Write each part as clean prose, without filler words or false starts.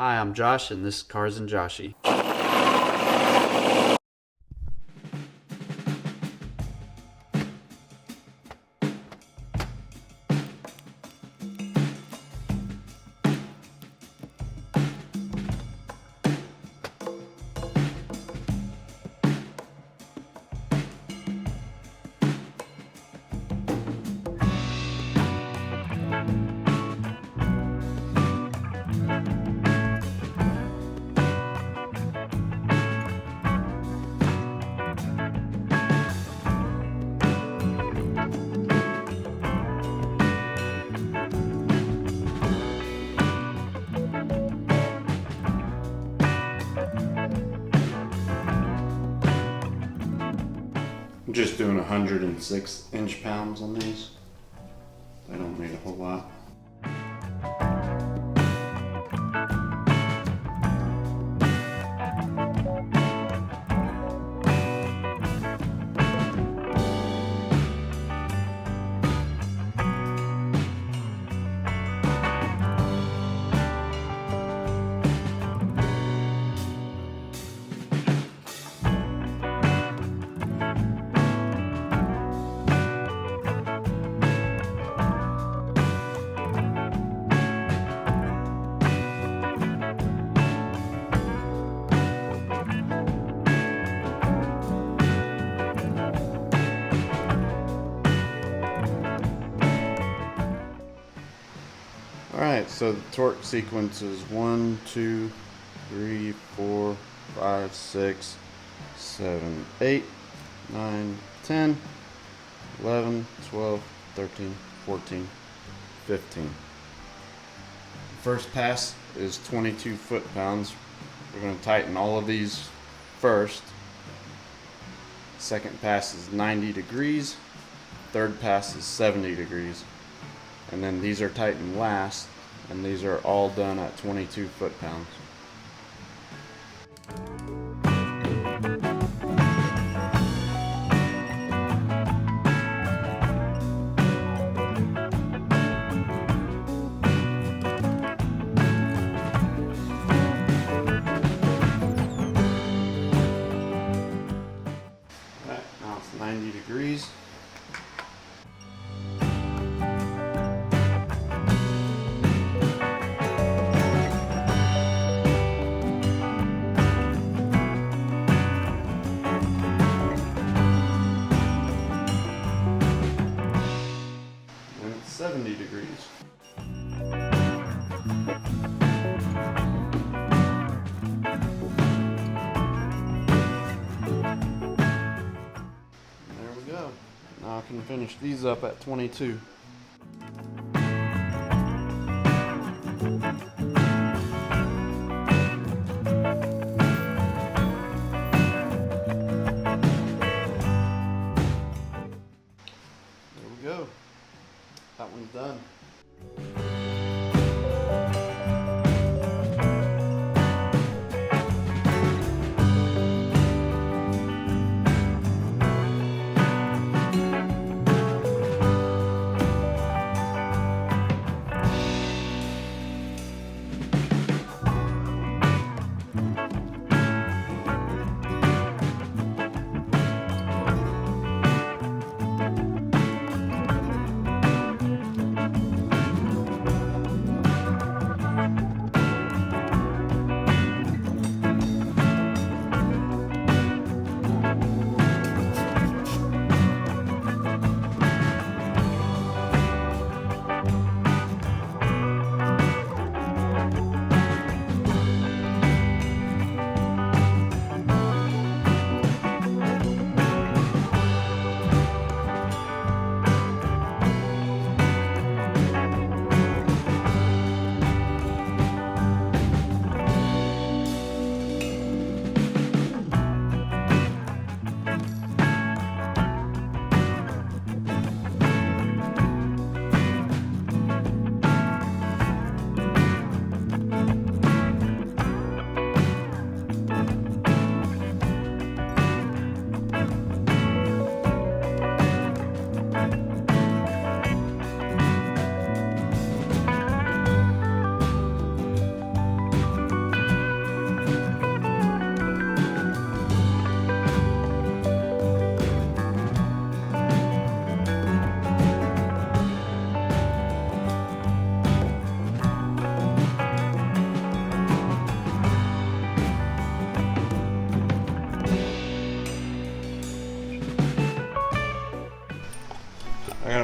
Hi, I'm Josh, and this is Cars and Joshy. I'm just doing 106 inch-pounds on these. They don't need a whole lot. Alright, so the torque sequence is 1, 2, 3, 4, 5, 6, 7, 8, 9, 10, 11, 12, 13, 14, 15. The first pass is 22 foot-pounds. We're going to tighten all of these first. Second pass is 90 degrees. Third pass is 70 degrees. And then these are tightened last, and these are all done at 22 foot-pounds. Alright, now it's 90 degrees. And it's 70 degrees. There we go. Now I can finish these up at 22. There we go. That one's done.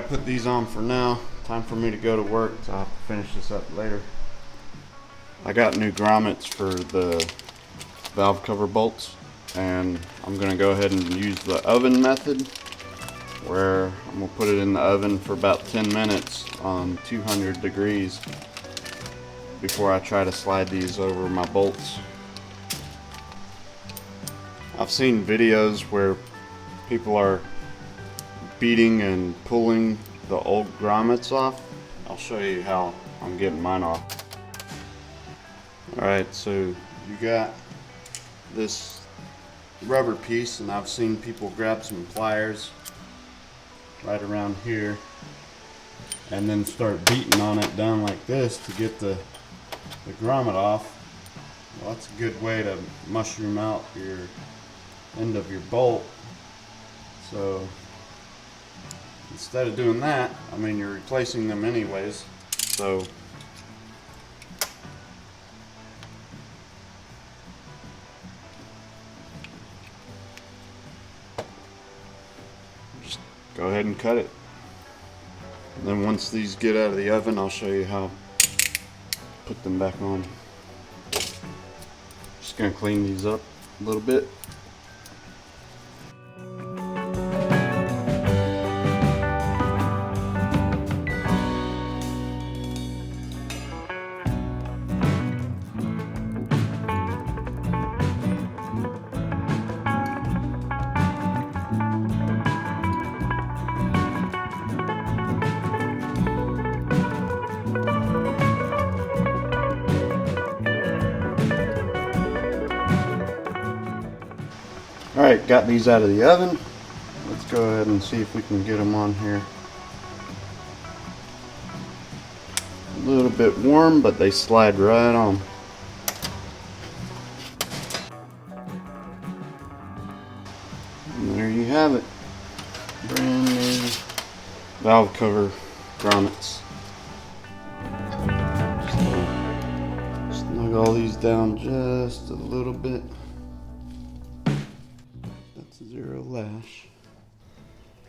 put these on for now. Time for me to go to work, so I'll have to finish this up later. I got new grommets for the valve cover bolts, and I'm gonna go ahead and use the oven method, where I'm gonna put it in the oven for about 10 minutes on 200 degrees before I try to slide these over my bolts. I've seen videos where people are beating and pulling the old grommets off. I'll show you how I'm getting mine off. Alright, so you got this rubber piece, and I've seen people grab some pliers right around here and then start beating on it down like this to get the grommet off. Well, that's a good way to mushroom out your end of your bolt. So instead of doing that, I mean, you're replacing them anyways, so just go ahead and cut it. And then once these get out of the oven, I'll show you how to put them back on. Just gonna clean these up a little bit. Alright, got these out of the oven. Let's go ahead and see if we can get them on here. A little bit warm, but they slide right on. And there you have it. Brand new valve cover grommets. Snug all these down just a little bit. That's 0 lash.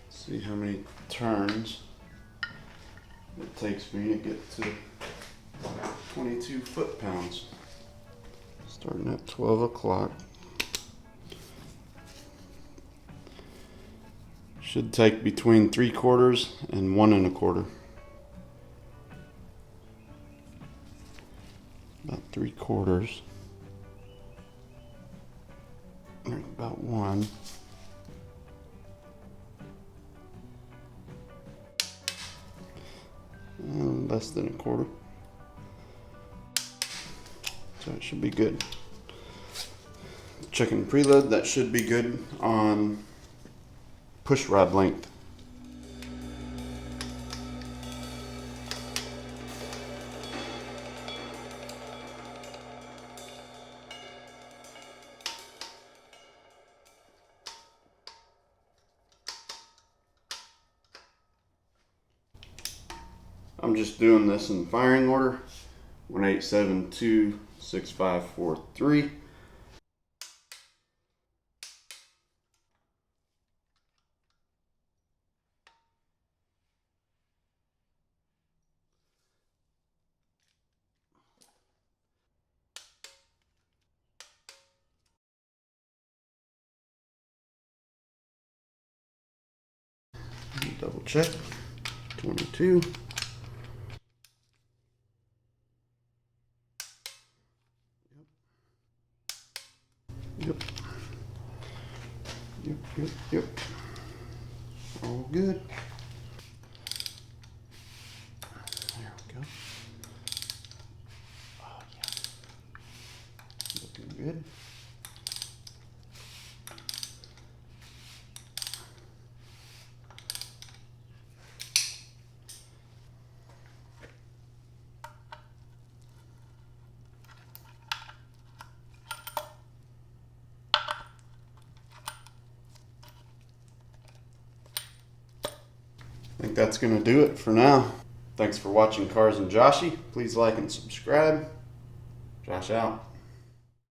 See how many turns it takes me to get to 22 foot-pounds. Starting at 12 o'clock. Should take between 3/4 and 1 1/4. About 3/4. Or about 1. And less than 1/4. So it should be good. Checking preload, that should be good on push rod length. I'm just doing this in firing order. 18726543. Double check. 22. Yep. Yep. All good. There we go. Oh yeah. Looking good. I think that's going to do it for now. Thanks for watching Cars and Joshy. Please like and subscribe. Josh out.